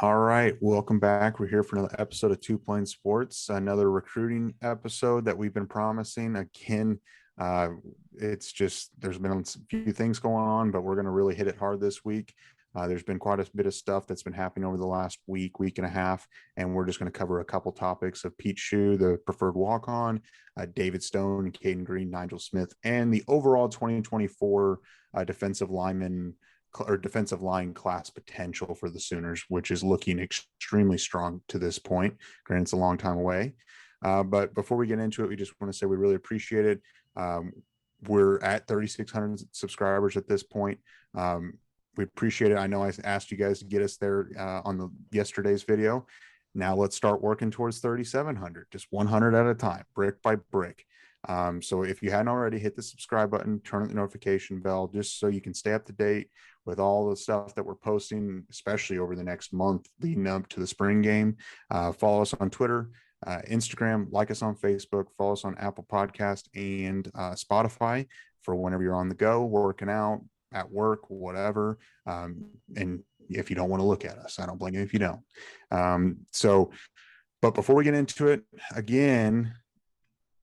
All right, welcome back. We're here for another episode of Two Plane Sports, another recruiting episode that we've been promising. Again, uh, it's just there's been a few things going on, but we're going to really hit it hard this week. There's been quite a bit of stuff that's been happening over the last week and a half, and we're just going to cover a couple topics of Pete Shuh, the preferred walk-on, David Stone, Cayden Green, Nigel Smith, and the overall 2024 defensive lineman or defensive line class potential for the Sooners, which is looking extremely strong to this point. Granted, it's a long time away. But before we get into it, we just want to say we really appreciate it. We're at 3,600 subscribers at this point. We appreciate it. I know I asked you guys to get us there on yesterday's video. Now let's start working towards 3,700, just 100 at a time, brick by brick. So if you hadn't already, hit the subscribe button, turn on the notification bell, just so you can stay up to date with all the stuff that we're posting, especially over the next month leading up to the spring game. Follow us on Twitter, Instagram, like us on Facebook, follow us on Apple Podcast and Spotify for whenever you're on the go, working out, at work, whatever. And if you don't want to look at us, I don't blame you if you don't. But before we get into it, again,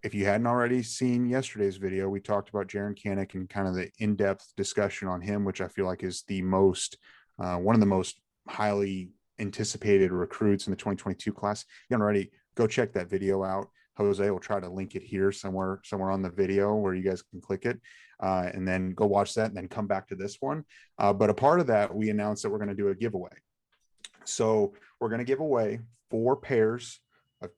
if you hadn't already seen yesterday's video, we talked about Jaron Kanak and kind of the in-depth discussion on him, which I feel like is the most, one of the most highly anticipated recruits in the 2022 class. You haven't already, go check that video out. Jose will try to link it here somewhere on the video where you guys can click it, and then go watch that and then come back to this one. But a part of that, we announced that we're going to do a giveaway. So we're going to give away four pairs of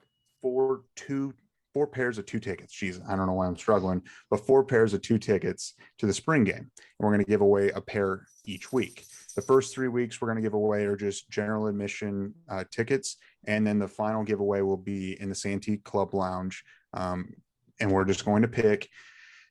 four pairs of two tickets. Jeez, I don't know why I'm struggling, but four pairs of two tickets to the spring game. And we're going to give away a pair each week. The first 3 weeks we're going to give away are just general admission tickets. And then the final giveaway will be in the Santee Club Lounge. And we're just going to pick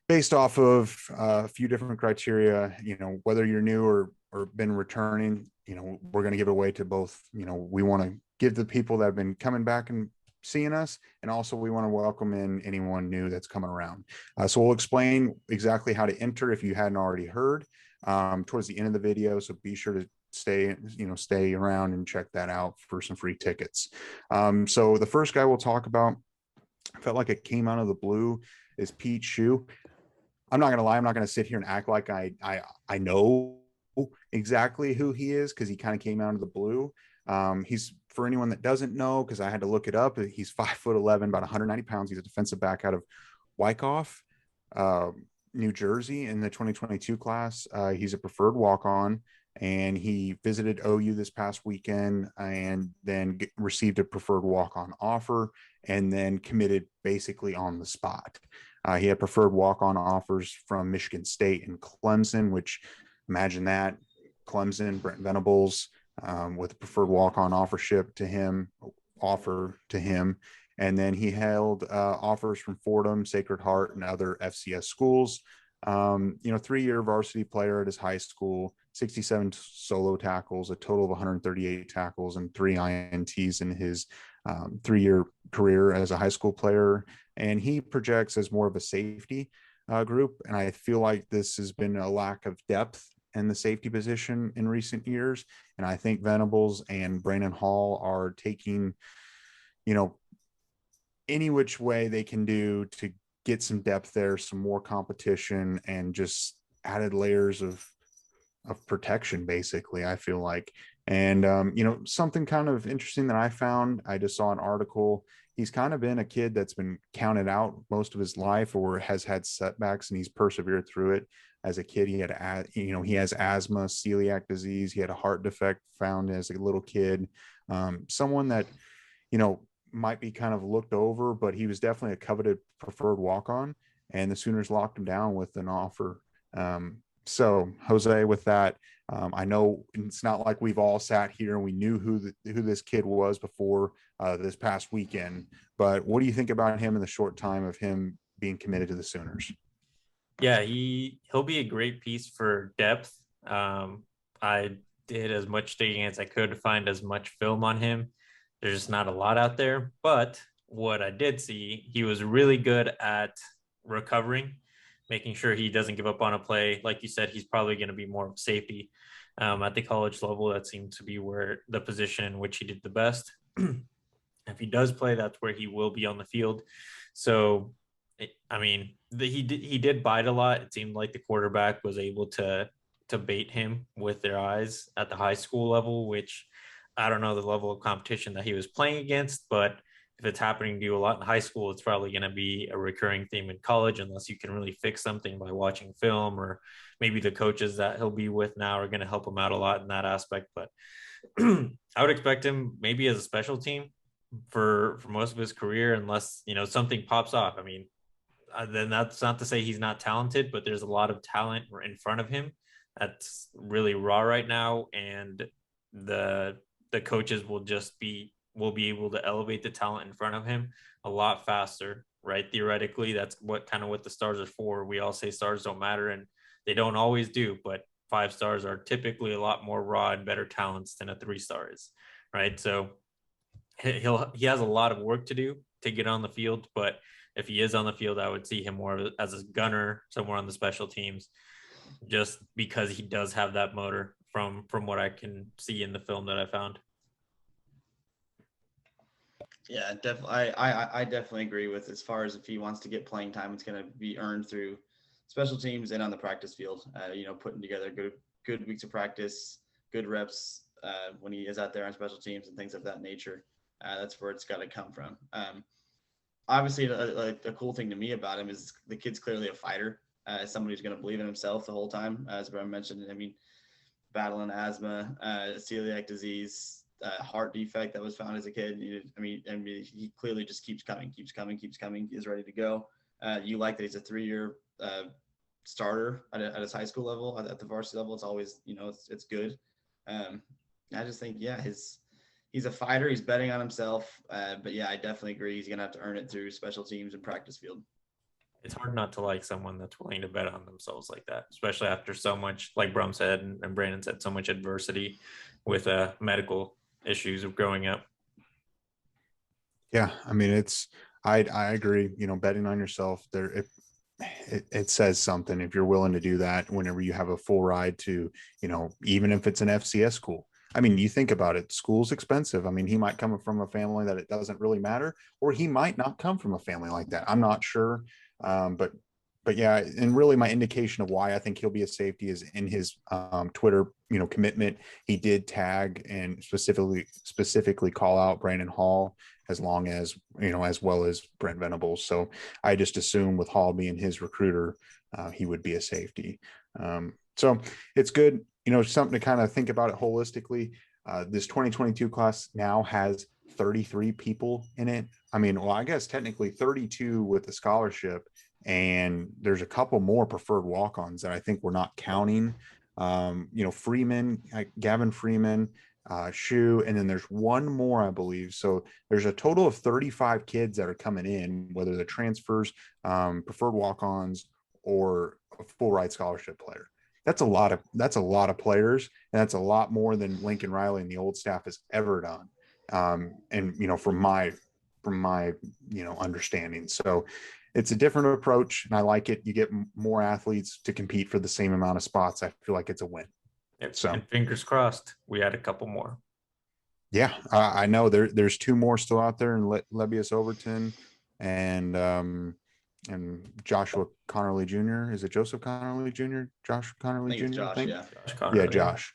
based off of a few different criteria, whether you're new or been returning, we're going to give it away to both. We want to give the people that have been coming back and seeing us, and also we want to welcome in anyone new that's coming around. So we'll explain exactly how to enter if you hadn't already heard towards the end of the video. So be sure to stay around and check that out for some free tickets. So the first guy we'll talk about, I felt like it came out of the blue, is Pete Shuh. I'm not gonna lie, I'm not gonna sit here and act like I know exactly who he is, because he kind of came out of the blue. He's, for anyone that doesn't know, because I had to look it up, he's 5'11", about 190 pounds. He's a defensive back out of Wyckoff, New Jersey in the 2022 class. He's a preferred walk-on, and he visited OU this past weekend and then received a preferred walk-on offer and then committed basically on the spot. He had preferred walk-on offers from Michigan State and Clemson, which, imagine that, Clemson, Brent Venables, with a preferred walk-on offer to him. And then he held offers from Fordham, Sacred Heart, and other FCS schools. 3-year varsity player at his high school, 67 solo tackles, a total of 138 tackles, and 3 INTs in his 3-year career as a high school player. And he projects as more of a safety group. And I feel like this has been a lack of depth in the safety position in recent years. And I think Venables and Brandon Hall are taking, any which way they can do to get some depth there, some more competition, and just added layers of protection, basically, I feel like. And, something kind of interesting that I found, I just saw an article. He's kind of been a kid that's been counted out most of his life or has had setbacks, and he's persevered through it. As a kid, he has asthma, celiac disease. He had a heart defect found as a little kid. Someone that, might be kind of looked over, but he was definitely a coveted preferred walk-on, and the Sooners locked him down with an offer. So Jose, with that, I know it's not like we've all sat here and we knew who this kid was before this past weekend, but what do you think about him in the short time of him being committed to the Sooners? Yeah, he'll be a great piece for depth. I did as much digging as I could to find as much film on him. There's just not a lot out there, but what I did see, he was really good at recovering, making sure he doesn't give up on a play. Like you said, he's probably going to be more of a safety. At the college level, that seems to be where the position in which he did the best. If he does play, that's where he will be on the field. So, I mean, he did bite a lot. It seemed like the quarterback was able to bait him with their eyes at the high school level, which I don't know the level of competition that he was playing against, but if it's happening to you a lot in high school, it's probably going to be a recurring theme in college, unless you can really fix something by watching film, or maybe the coaches that he'll be with now are going to help him out a lot in that aspect. But I would expect him maybe as a special team for most of his career, unless something pops off. I mean, then that's not to say he's not talented, but there's a lot of talent in front of him that's really raw right now, and the coaches will be able to elevate the talent in front of him a lot faster, right? Theoretically, that's what the stars are for. We all say stars don't matter, and they don't always do, but 5 stars are typically a lot more raw and better talents than a 3 star is, right? So he has a lot of work to do to get on the field, but if he is on the field, I would see him more as a gunner somewhere on the special teams, just because he does have that motor from what I can see in the film that I found. Yeah, definitely. I definitely agree with, as far as if he wants to get playing time, it's going to be earned through special teams and on the practice field. Putting together good weeks of practice, good reps when he is out there on special teams and things of that nature. That's where it's got to come from. Obviously, a cool thing to me about him is the kid's clearly a fighter. Somebody who's going to believe in himself the whole time, as Brian mentioned. I mean, battling asthma, celiac disease, heart defect that was found as a kid. He clearly just keeps coming. He's ready to go. You like that he's a 3-year starter at his high school level, at the varsity level. It's always, it's good. I just think, he's a fighter. He's betting on himself. But yeah, I definitely agree. He's going to have to earn it through special teams and practice field. It's hard not to like someone that's willing to bet on themselves like that, especially after so much, like Brum said and Brandon said, so much adversity with medical issues of growing up. Yeah, I mean, I agree. Betting on yourself there, it says something if you're willing to do that whenever you have a full ride to, even if it's an FCS school. I mean, you think about it, school's expensive. I mean, he might come from a family that it doesn't really matter, or he might not come from a family like that. I'm not sure. But yeah, and really my indication of why I think he'll be a safety is in his Twitter, commitment. He did tag and specifically call out Brandon Hall, as long as, as well as Brent Venables. So I just assume with Hall being his recruiter, he would be a safety. So it's good, something to kind of think about it holistically. This 2022 class now has 33 people in it. I mean, well, I guess technically 32 with the scholarship, and there's a couple more preferred walk-ons that I think we're not counting. Freeman, Gavin Freeman, Shuh, and then there's one more, I believe. So there's a total of 35 kids that are coming in, whether they're transfers, preferred walk-ons, or a full ride scholarship player. That's a lot of players, and that's a lot more than Lincoln Riley and the old staff has ever done. And from my understanding. So it's a different approach, and I like it. You get more athletes to compete for the same amount of spots. I feel like it's a win. So, and fingers crossed, we had a couple more. Yeah, I know there's 2 more still out there, and Lebius Overton and Joshua Connerly Jr. Is it Joseph Connerly Jr.? Josh Connerly Jr. Josh, yeah. Josh Connerly. Yeah, Josh.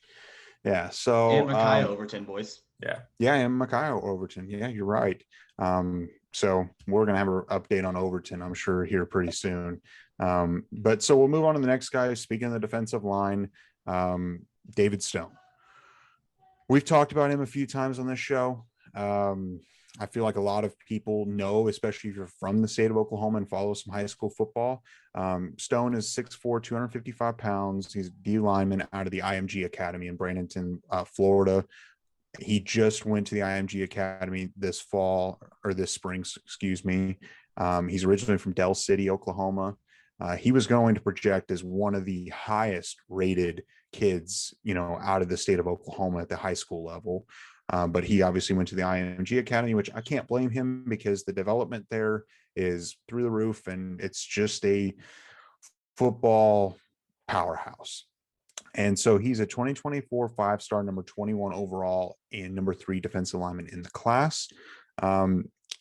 Yeah. So and Micaiah Overton, boys. Yeah, and Micaiah Overton. Yeah, you're right. So we're gonna have an update on Overton, I'm sure, here pretty soon. But so we'll move on to the next guy. Speaking of the defensive line, David Stone. We've talked about him a few times on this show. I feel like a lot of people know, especially if you're from the state of Oklahoma and follow some high school football. Stone is 6'4", 255 pounds. He's a D lineman out of the IMG Academy in Bradenton, Florida. He just went to the IMG Academy this spring, excuse me. He's originally from Del City, Oklahoma. He was going to project as one of the highest rated kids, out of the state of Oklahoma at the high school level. But he obviously went to the IMG Academy, which I can't blame him, because the development there is through the roof, and it's just a football powerhouse. And so he's a 2024 5-star, number 21 overall, and number 3 defensive lineman in the class.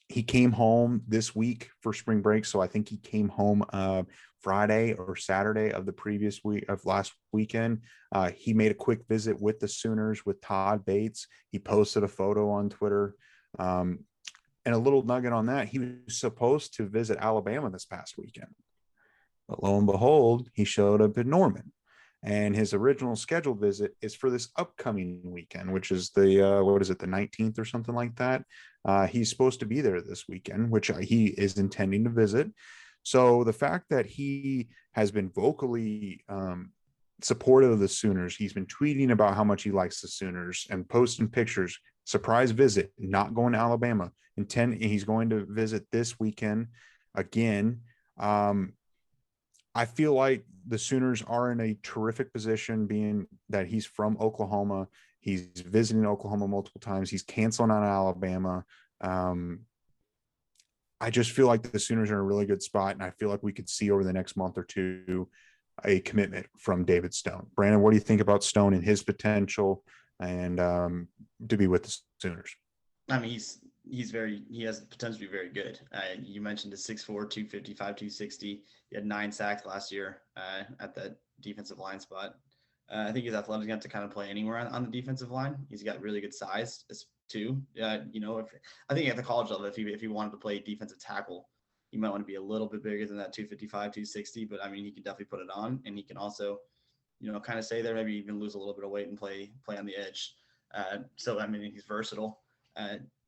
He came home this week for spring break. So I think he came home Friday or Saturday of the previous week of last weekend. He made a quick visit with the Sooners with Todd Bates. He posted a photo on Twitter. And a little nugget on that, he was supposed to visit Alabama this past weekend. But lo and behold, he showed up in Norman. And his original scheduled visit is for this upcoming weekend, which is the, what is it, the 19th or something like that. He's supposed to be there this weekend, which he is intending to visit. So the fact that he has been vocally supportive of the Sooners, he's been tweeting about how much he likes the Sooners and posting pictures, surprise visit, not going to Alabama. He's going to visit this weekend again. I feel like the Sooners are in a terrific position, being that he's from Oklahoma. He's visiting Oklahoma multiple times. He's canceling on Alabama. I just feel like the Sooners are in a really good spot, and I feel like we could see over the next month or two a commitment from David Stone. Brandon, what do you think about Stone and his potential and to be with the Sooners? I mean, he has the potential to be very good. You mentioned his 6'4", 255, 260. He had 9 sacks last year at that defensive line spot. I think his athletic enough to kind of play anywhere on the defensive line. He's got really good size too. I think at the college level, if he wanted to play defensive tackle, he might want to be a little bit bigger than that 255, 260. But I mean, he can definitely put it on, and he can also, kind of stay there, maybe even lose a little bit of weight and play on the edge. So I mean, he's versatile.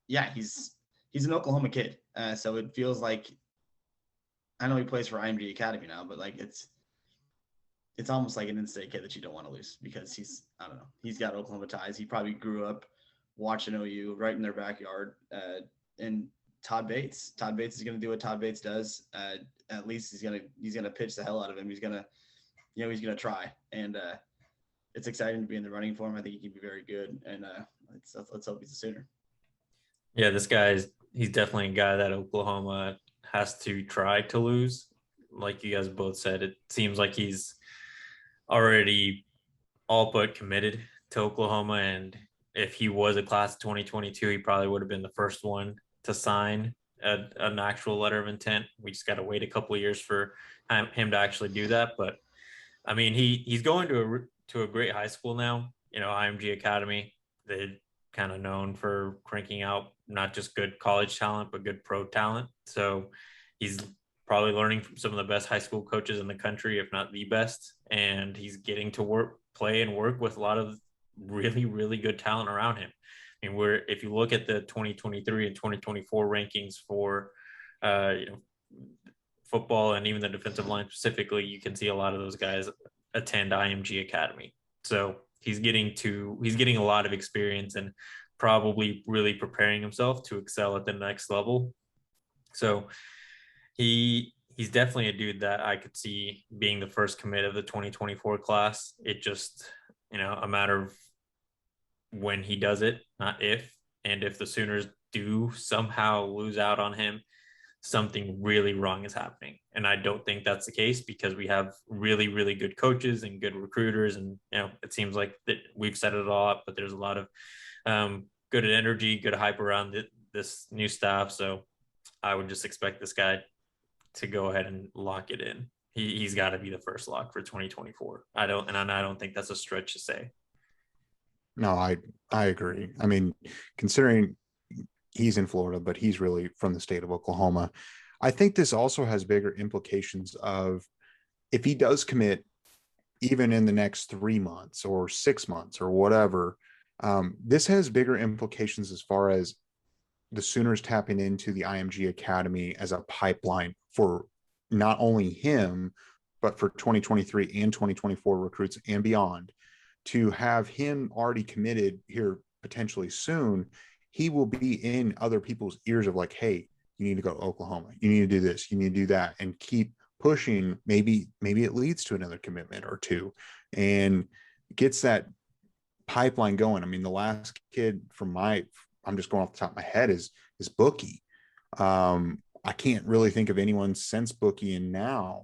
Yeah, he's an Oklahoma kid. So it feels like, I know he plays for IMG Academy now, but like it's almost like an in-state kid that you don't want to lose because he's got Oklahoma ties. He probably grew up watching OU right in their backyard. And Todd Bates is going to do what Todd Bates does. At least he's going to pitch the hell out of him. He's going to try. And it's exciting to be in the running for him. I think he can be very good. And let's hope he's a Sooner. Yeah, he's definitely a guy that Oklahoma has to try to lose. Like you guys both said, it seems like he's already all but committed to Oklahoma. And if he was a class of 2022, he probably would have been the first one to sign an actual letter of intent. We just got to wait a couple of years for him to actually do that. But I mean, he's going to a great high school now, IMG Academy. They're kind of known for cranking out not just good college talent, but good pro talent. So he's probably learning from some of the best high school coaches in the country, if not the best. And he's getting to play and work with a lot of really, really good talent around him. I mean, if you look at the 2023 and 2024 rankings for, football and even the defensive line specifically, you can see a lot of those guys attend IMG Academy. So he's getting a lot of experience and probably really preparing himself to excel at the next level. So he's definitely a dude that I could see being the first commit of the 2024 class. It just, a matter of when he does it, not if. And if the Sooners do somehow lose out on him, something really wrong is happening. And I don't think that's the case because we have really, really good coaches and good recruiters. And, it seems like that we've set it all up, but there's a lot of good energy, good hype around this new staff. So I would just expect this guy to go ahead and lock it in. He's got to be the first lock for 2024. I don't think that's a stretch to say. No, I agree. I mean, considering he's in Florida, but he's really from the state of Oklahoma, I think this also has bigger implications of if he does commit even in the next 3 months or 6 months or whatever, this has bigger implications as far as the Sooners tapping into the IMG Academy as a pipeline for not only him, but for 2023 and 2024 recruits and beyond. To have him already committed here potentially soon, he will be in other people's ears of like, hey, you need to go to Oklahoma. You need to do this. You need to do that, and keep pushing. Maybe it leads to another commitment or two and gets that pipeline going. I mean, the last kid I'm just going off the top of my head is Bookie. I can't really think of anyone since Bookie and now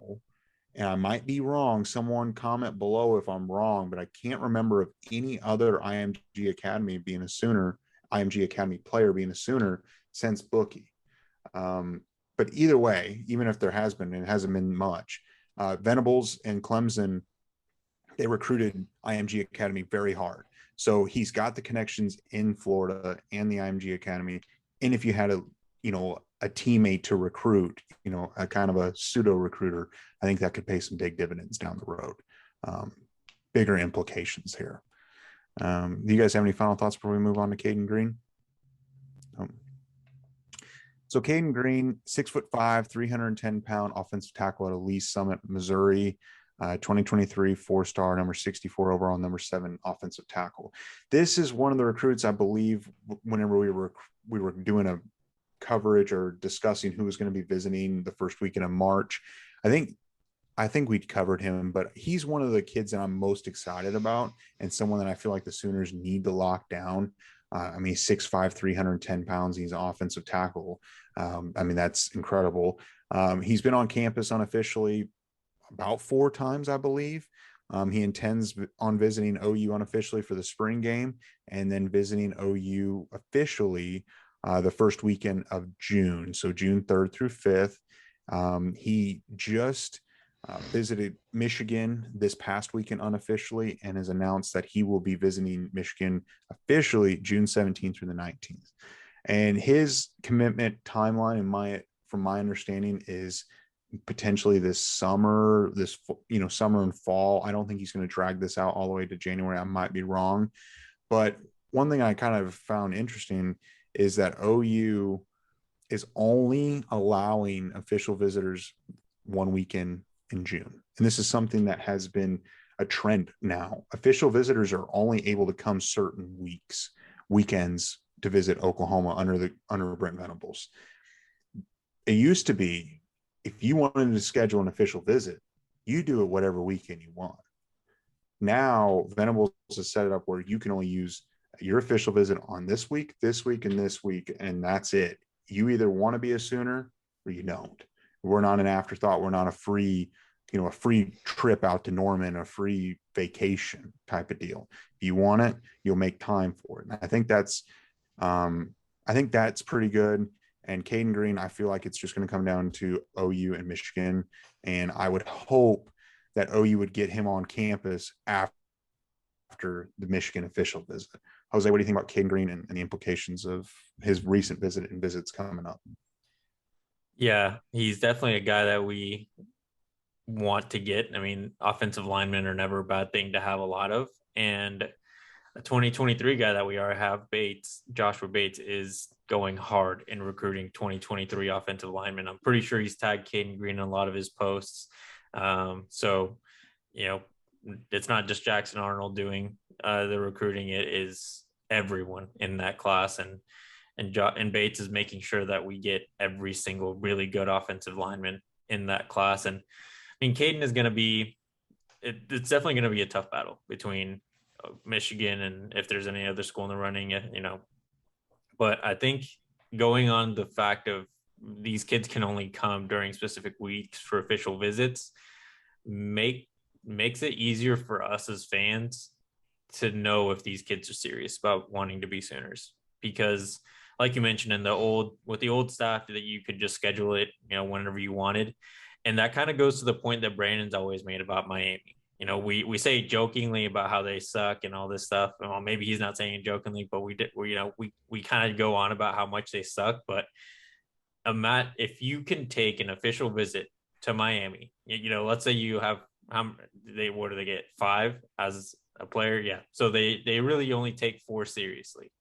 and I might be wrong. Someone comment below if I'm wrong, but I can't remember of any other IMG Academy being a Sooner, IMG Academy player being a Sooner since Bookie. But either way, even if there has been, it hasn't been much. Venables and Clemson, they recruited IMG Academy very hard. So he's got the connections in Florida and the IMG Academy. And if you had a teammate to recruit, a kind of a pseudo recruiter, I think that could pay some big dividends down the road. Bigger implications here. Do you guys have any final thoughts before we move on to Cayden Green? So Cayden Green, 6'5", 310-pound offensive tackle at Elise Summit, Missouri. 2023 4-star, number 64 overall, number 7 offensive tackle. This is one of the recruits, I believe, whenever we were doing a coverage or discussing who was going to be visiting the first weekend of March. I think we'd covered him, but he's one of the kids that I'm most excited about, and someone that I feel like the Sooners need to lock down. I mean, 6'5", 310 pounds. He's an offensive tackle. I mean, that's incredible. He's been on campus unofficially about 4 times, I believe. He intends on visiting OU unofficially for the spring game, and then visiting OU officially the first weekend of June. So June 3rd through 5th. He just visited Michigan this past weekend unofficially, and has announced that he will be visiting Michigan officially June 17th through the 19th. And his commitment timeline, from my understanding, is potentially this summer, summer and fall. I don't think he's going to drag this out all the way to January. I might be wrong. But one thing I kind of found interesting is that OU is only allowing official visitors one weekend in June. And this is something that has been a trend now. Official visitors are only able to come certain weekends to visit Oklahoma under Brent Venables. It used to be, if you wanted to schedule an official visit, you do it whatever weekend you want. Now, Venables has set it up where you can only use your official visit on this week, and this week, and that's it. You either want to be a Sooner or you don't. We're not an afterthought. We're not a free trip out to Norman, a free vacation type of deal. If you want it, you'll make time for it. And I think that's pretty good. And Cayden Green, I feel like it's just going to come down to OU and Michigan. And I would hope that OU would get him on campus after the Michigan official visit. Jose, what do you think about Cayden Green and the implications of his recent visit and visits coming up? Yeah, he's definitely a guy that we want to get. I mean, offensive linemen are never a bad thing to have a lot of. And a 2023 guy that we have, Joshua Bates, is going hard in recruiting 2023 offensive linemen. I'm pretty sure he's tagged Cayden Green in a lot of his posts. So, it's not just Jackson Arnold doing the recruiting. It is everyone in that class. And Bates is making sure that we get every single really good offensive lineman in that class. And I mean, Cayden is going to be, it's definitely going to be a tough battle between Michigan and if there's any other school in the running, but I think going on the fact of these kids can only come during specific weeks for official visits makes it easier for us as fans to know if these kids are serious about wanting to be Sooners, because like you mentioned with the old staff, that you could just schedule it, whenever you wanted. And that kind of goes to the point that Brandon's always made about Miami. We say jokingly about how they suck and all this stuff. Well, maybe he's not saying it jokingly, but we kind of go on about how much they suck. But Matt, if you can take an official visit to Miami, let's say you have what do they get, 5 as a player? Yeah. So they really only take 4 seriously,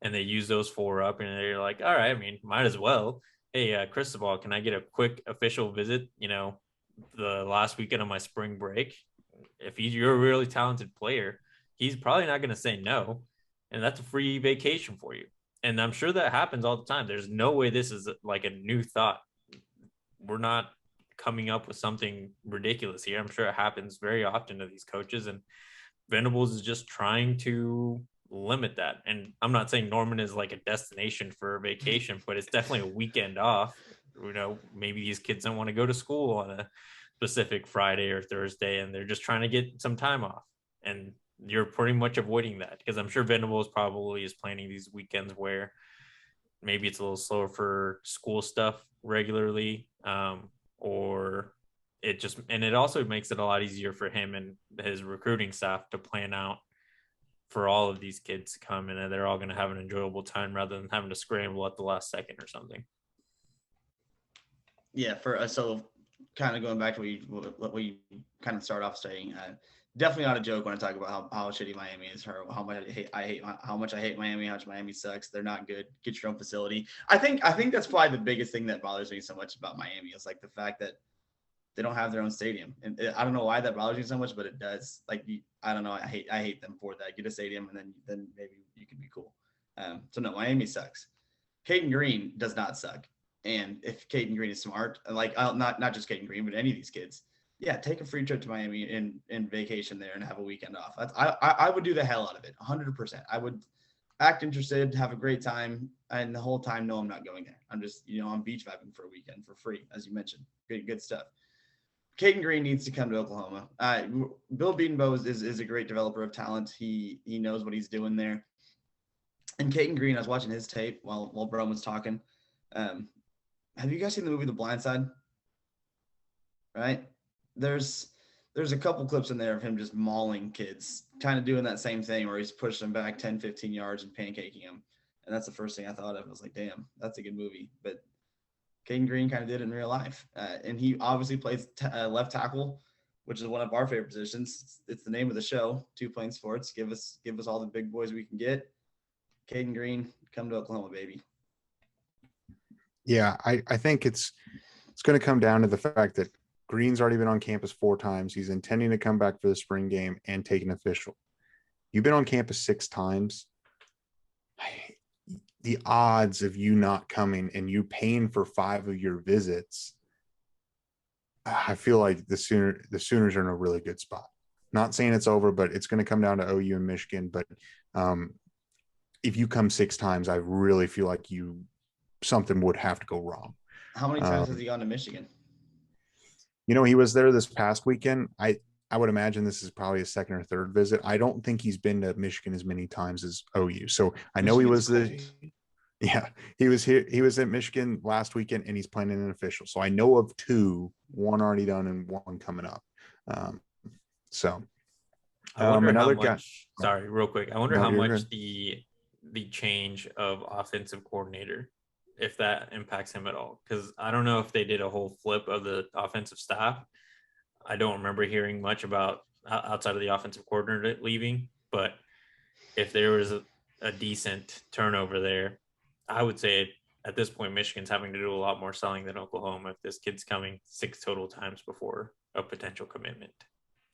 and they use those 4 up, and they're like, all right, I mean, might as well. Hey, Cristobal, can I get a quick official visit, the last weekend of my spring break? If you're a really talented player, he's probably not going to say no. And that's a free vacation for you. And I'm sure that happens all the time. There's no way this is like a new thought. We're not coming up with something ridiculous here. I'm sure it happens very often to these coaches. And Venables is just trying to limit that. And I'm not saying Norman is like a destination for a vacation, but it's definitely a weekend off. Maybe these kids don't want to go to school on a specific Friday or Thursday, and they're just trying to get some time off. And you're pretty much avoiding that, because I'm sure Venables probably is planning these weekends where maybe it's a little slower for school stuff regularly, or it also makes it a lot easier for him and his recruiting staff to plan out for all of these kids to come in, and they're all going to have an enjoyable time rather than having to scramble at the last second or something. Yeah, so kind of going back to what you kind of start off saying, definitely not a joke when I talk about how shitty Miami is, or how much I hate Miami, how much Miami sucks. They're not good. Get your own facility. I think that's probably the biggest thing that bothers me so much about Miami is like the fact that they don't have their own stadium, and I don't know why that bothers you so much, but it does. Like, I don't know. I hate them for that. Get a stadium, and then maybe you can be cool. So no, Miami sucks. Cayden Green does not suck. And if Cayden Green is smart, like not just Cayden Green, but any of these kids, yeah, take a free trip to Miami and vacation there and have a weekend off. I would do the hell out of it, 100%. I would act interested, have a great time, and the whole time, no, I'm not going there. I'm just, I'm beach vibing for a weekend for free, as you mentioned. Good stuff. Cayden Green needs to come to Oklahoma. Bill Bedenbaugh is a great developer of talent. He knows what he's doing there. And Cayden Green, I was watching his tape while Bro was talking. Have you guys seen the movie The Blind Side? Right? There's a couple clips in there of him just mauling kids, kind of doing that same thing where he's pushing them back 10, 15 yards and pancaking them. And that's the first thing I thought of. I was like, damn, that's a good movie. But Cayden Green kind of did it in real life. And he obviously plays left tackle, which is one of our favorite positions. It's the name of the show, Two Plane Sports. Give us all the big boys we can get. Cayden Green, come to Oklahoma, baby. Yeah, I think it's going to come down to the fact that Green's already been on campus 4 times. He's intending to come back for the spring game and take an official. You've been on campus 6 times. The odds of you not coming and you paying for 5 of your visits, I feel like the Sooners are in a really good spot. Not saying it's over, but it's going to come down to OU and Michigan. But if you come 6 times, I really feel like something would have to go wrong. How many times has he gone to Michigan? He was there this past weekend. I would imagine this is probably his 2nd or 3rd visit. I don't think he's been to Michigan as many times as OU. So I know he was he was here. He was at Michigan last weekend, and he's planning an official. So I know of 2, 1 already done and 1 coming up. I wonder how much. Guy. Sorry, real quick. I wonder how much the change of offensive coordinator, if that impacts him at all, because I don't know if they did a whole flip of the offensive staff. I don't remember hearing much about outside of the offensive coordinator leaving, but if there was a decent turnover there, I would say at this point, Michigan's having to do a lot more selling than Oklahoma if this kid's coming 6 total times before a potential commitment.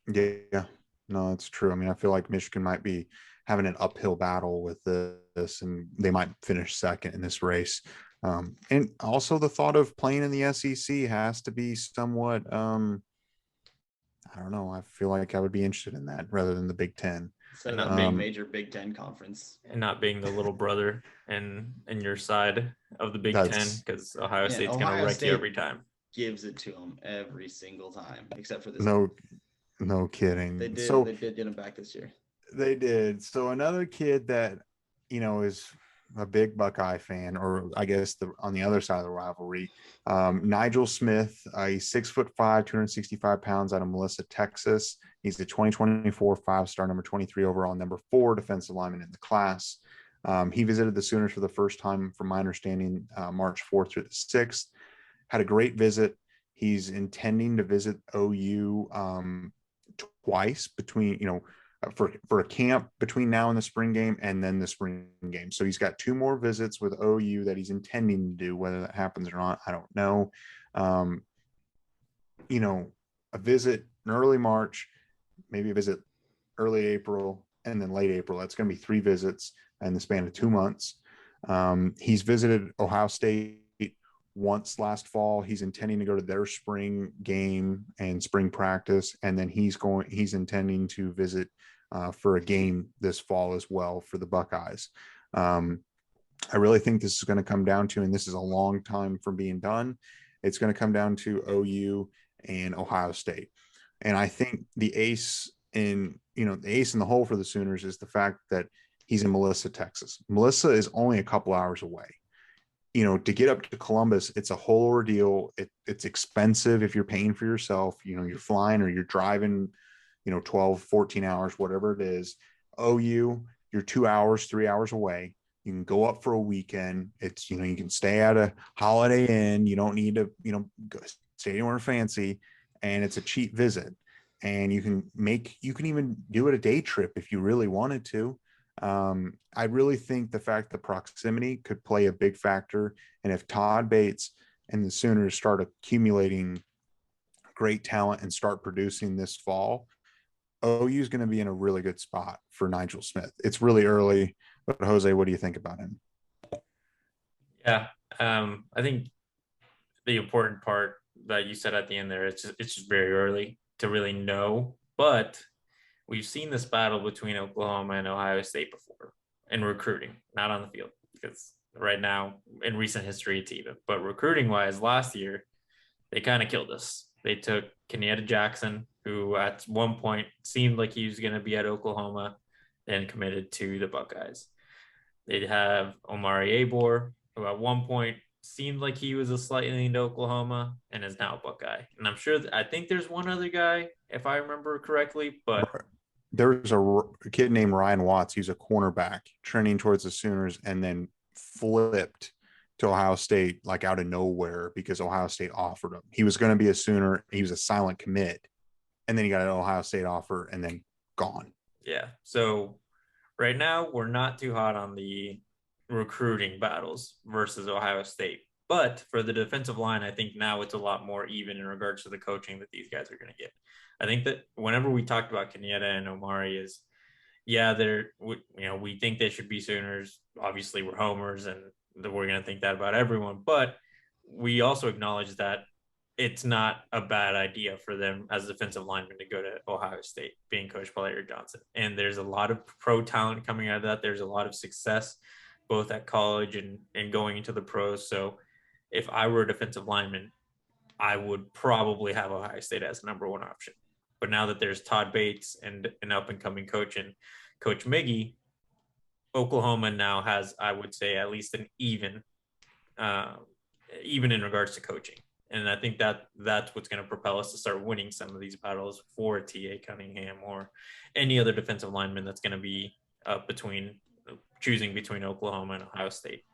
Yeah, no, that's true. I mean, I feel like Michigan might be having an uphill battle with this, and they might finish 2nd in this race. And also the thought of playing in the SEC has to be somewhat, I don't know. I feel like I would be interested in that rather than the Big Ten. So that big major Big Ten conference. And not being the little brother and your side of the Big Ten, because Ohio State's going to wreck you every time. Gives it to them every single time, except for this. No kidding. They did get him back this year. They did. So another kid that, is a big Buckeye fan, or I guess on the other side of the rivalry, Nigel Smith. He's 6'5", 265 pounds, out of Melissa, Texas. He's the 2024 5-star, number 23 overall, number 4 defensive lineman in the class. He visited the Sooners for the first time, from my understanding, March 4th through the 6th. Had a great visit. He's intending to visit OU twice between, for a camp between now and the spring game, and then the spring game. So he's got 2 more visits with OU that he's intending to do. Whether that happens or not, I don't know. A visit in early March, maybe a visit early April, and then late April. That's going to be 3 visits in the span of 2 months. He's visited Ohio State once last fall. He's intending to go to their spring game and spring practice, and then he's intending to visit for a game this fall as well for the Buckeyes. I really think this is going to come down to, and this is a long time from being done, it's going to come down to OU and Ohio State. And I think the ace in the hole for the Sooners is the fact that he's in Melissa, Texas. Melissa is only a couple hours away. To get up to Columbus, it's a whole ordeal. It's expensive if you're paying for yourself. You're flying or you're driving, 12, 14 hours, whatever it is. OU, you're 2 hours, 3 hours away. You can go up for a weekend. It's, you can stay at a Holiday Inn. You don't need to, go stay anywhere fancy, and it's a cheap visit. And you can even do it a day trip if you really wanted to. I really think the fact that proximity could play a big factor. And if Todd Bates and the Sooners start accumulating great talent and start producing this fall, OU is going to be in a really good spot for Nigel Smith. It's really early, but Jose, what do you think about him? Yeah, I think the important part that you said at the end there, it's just very early to really know, but we've seen this battle between Oklahoma and Ohio State before in recruiting, not on the field, because right now in recent history it's even. But recruiting wise, last year they kind of killed us. They took Kenyatta Jackson, who at one point seemed like he was going to be at Oklahoma, then committed to the Buckeyes. They'd have Omari Abor, who at one point seemed like he was a slightly leaned Oklahoma and is now a Buckeye. And I think there's one other guy, if I remember correctly, but there's a kid named Ryan Watts. He's a cornerback trending towards the Sooners and then flipped to Ohio State like out of nowhere because Ohio State offered him. He was going to be a Sooner. He was a silent commit. And then he got an Ohio State offer and then gone. Yeah. So right now we're not too hot on the recruiting battles versus Ohio State. But for the defensive line, I think now it's a lot more even in regards to the coaching that these guys are going to get. I think that whenever we talked about Kenyatta and Omari is, we think they should be Sooners. Obviously, we're homers and we're going to think that about everyone. But we also acknowledge that it's not a bad idea for them as defensive linemen to go to Ohio State, being coached by Larry Johnson. And there's a lot of pro talent coming out of that. There's a lot of success, both at college and going into the pros. So if I were a defensive lineman, I would probably have Ohio State as the number one option. But now that there's Todd Bates and an up-and-coming coach and Coach Miggy, Oklahoma now has, I would say, at least an even in regards to coaching. And I think that's what's going to propel us to start winning some of these battles for T.A. Cunningham or any other defensive lineman that's going to be choosing between Oklahoma and Ohio State.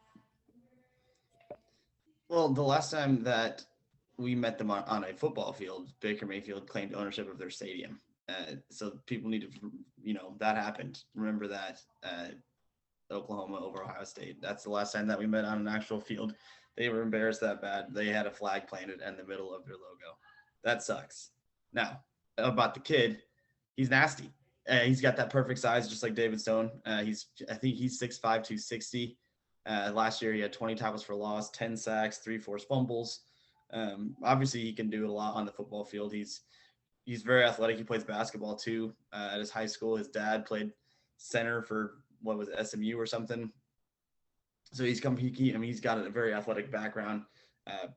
Well, the last time that we met them on a football field, Baker Mayfield claimed ownership of their stadium. So people need to, that happened. Remember that Oklahoma over Ohio State. That's the last time that we met on an actual field. They were embarrassed that bad. They had a flag planted in the middle of their logo. That sucks. Now, about the kid, he's nasty. He's got that perfect size, just like David Stone. I think he's 6'5", 260. Last year, he had 20 tackles for loss, 10 sacks, 3 forced fumbles. Obviously, he can do a lot on the football field. He's very athletic. He plays basketball too at his high school. His dad played center for SMU or something. So he's got a very athletic background,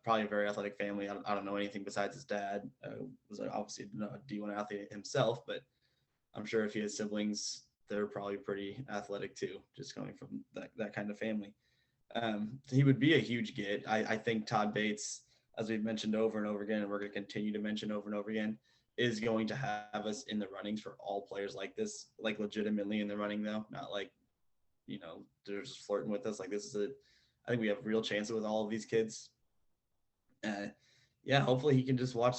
probably a very athletic family. I don't know anything besides his dad. Was obviously a D1 athlete himself, but I'm sure if he has siblings, they're probably pretty athletic too, just coming from that kind of family. He would be a huge get. I think Todd Bates, as we've mentioned over and over again, and we're going to continue to mention over and over again, is going to have us in the runnings for all players like this, like legitimately in the running though, not like, they're just flirting with us. Like I think we have real chances with all of these kids. Hopefully he can just watch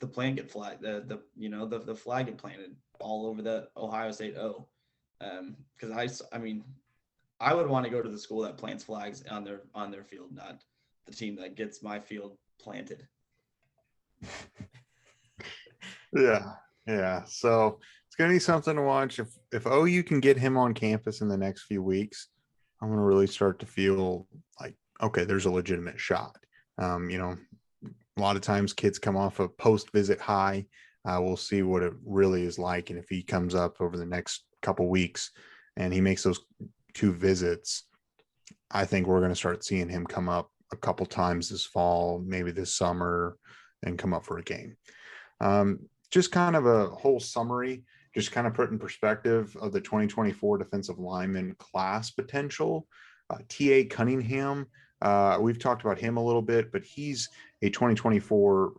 the plant get flag, the flag get planted all over the Ohio State O. Because I would want to go to the school that plants flags on their field, not the team that gets my field planted. Yeah. So it's going to be something to watch. If OU can get him on campus in the next few weeks, I'm going to really start to feel like, okay, there's a legitimate shot. A lot of times kids come off a post-visit high. We'll see what it really is like. And if he comes up over the next couple weeks and he makes those 2 visits, I think we're going to start seeing him come up a couple times this fall, maybe this summer, and come up for a game. Just kind of a whole summary, just kind of put in perspective of the 2024 defensive lineman class potential. T.A. Cunningham, we've talked about him a little bit, but he's a 2024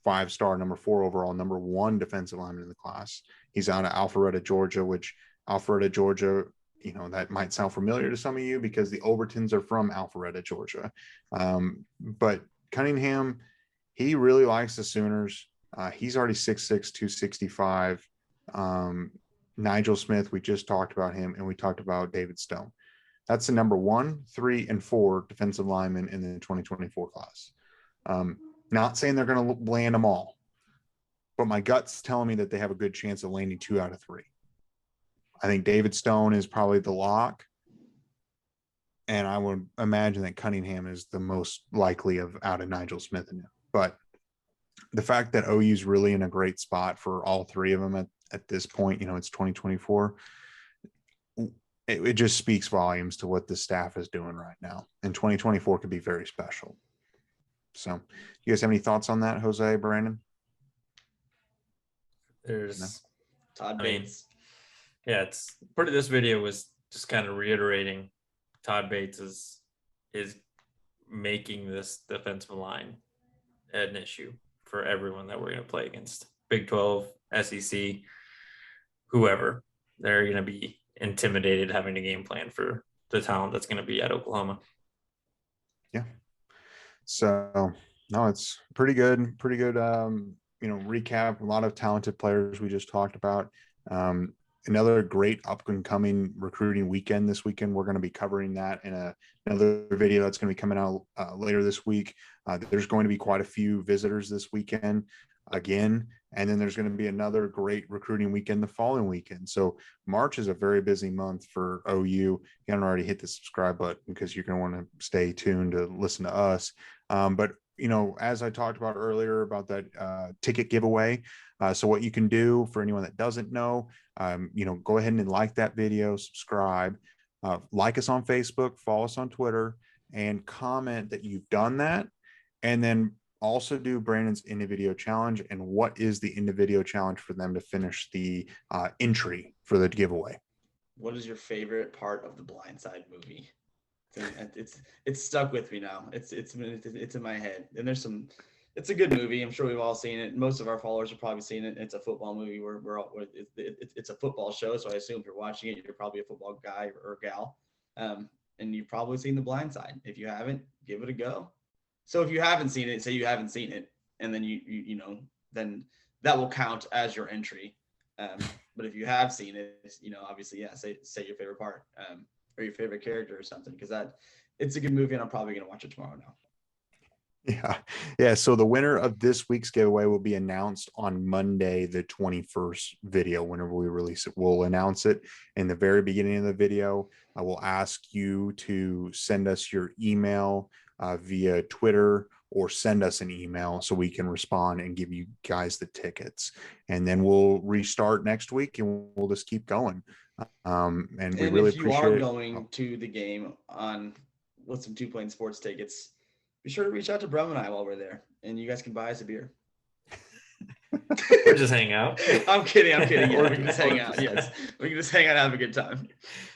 5-star, number 4 overall, number 1 defensive lineman in the class. He's out of Alpharetta, Georgia, which Alpharetta, Georgia, you know, that might sound familiar to some of you because the Overtons are from Alpharetta, Georgia. But Cunningham, he really likes the Sooners. He's already 6'6", 265. Nigel Smith, we just talked about him, and we talked about David Stone. That's the number 1, 3, and 4 defensive linemen in the 2024 class. Not saying they're going to land them all, but my gut's telling me that they have a good chance of landing 2 out of 3. I think David Stone is probably the lock, and I would imagine that Cunningham is the most likely out of Nigel Smith and him. But the fact that OU is really in a great spot for all 3 of them at this point, you know, it's 2024. It just speaks volumes to what the staff is doing right now. And 2024 could be very special. So, you guys have any thoughts on that, Jose, Brandon? There's Todd Bates. Yeah, it's part of this video was just kind of reiterating Todd Bates is making this defensive line an issue for everyone that we're going to play against. Big 12, SEC, whoever. They're going to be intimidated having a game plan for the talent that's going to be at Oklahoma. Yeah. So, no, it's pretty good, you know, recap. A lot of talented players we just talked about. Another great up and coming recruiting weekend this weekend. We're going to be covering that in another video that's going to be coming out later this week. There's going to be quite a few visitors this weekend again, and then there's going to be another great recruiting weekend the following weekend. So March is a very busy month for OU. You haven't already hit the subscribe button because you're going to want to stay tuned to listen to us. But you know, as I talked about earlier about that ticket giveaway. So what you can do for anyone that doesn't know, you know, go ahead and like that video, subscribe, like us on Facebook, follow us on Twitter, and comment that you've done that. And then also do Brandon's end of video challenge. And what is the end of video challenge for them to finish the entry for the giveaway? What is your favorite part of the Blind Side movie? It's stuck with me now. It's in my head. And it's a good movie. I'm sure we've all seen it. Most of our followers have probably seen it. It's a football movie where it's a football show. So I assume if you're watching it, you're probably a football guy or gal. And you've probably seen The Blind Side. If you haven't, give it a go. So if you haven't seen it, say you haven't seen it, and then you know, then that will count as your entry. But if you have seen it, you know, obviously, yeah, say your favorite part, or your favorite character or something, because it's a good movie, and I'm probably gonna watch it tomorrow now. Yeah. So the winner of this week's giveaway will be announced on Monday, the 21st video. Whenever we release it, we'll announce it in the very beginning of the video. I will ask you to send us your email via Twitter, or send us an email so we can respond and give you guys the tickets. And then we'll restart next week, and we'll just keep going. And we really appreciate it. If you are going to the game with some Two Plane Sports tickets, be sure to reach out to Brum and I while we're there, and you guys can buy us a beer. Or just hang out. I'm kidding. Yeah, we can just hang out. Yes, we can just hang out and have a good time.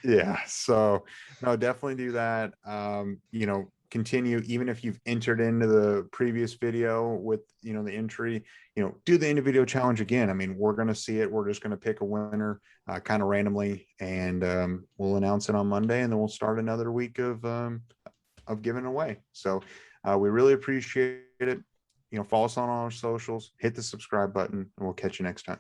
Yeah. So no, definitely do that. You know, continue, even if you've entered into the previous video with, you know, the entry, you know, do the individual challenge again. I mean, we're going to see it. We're just going to pick a winner kind of randomly, and we'll announce it on Monday, and then we'll start another week of giving away. So we really appreciate it. You know, follow us on all our socials, hit the subscribe button, and we'll catch you next time.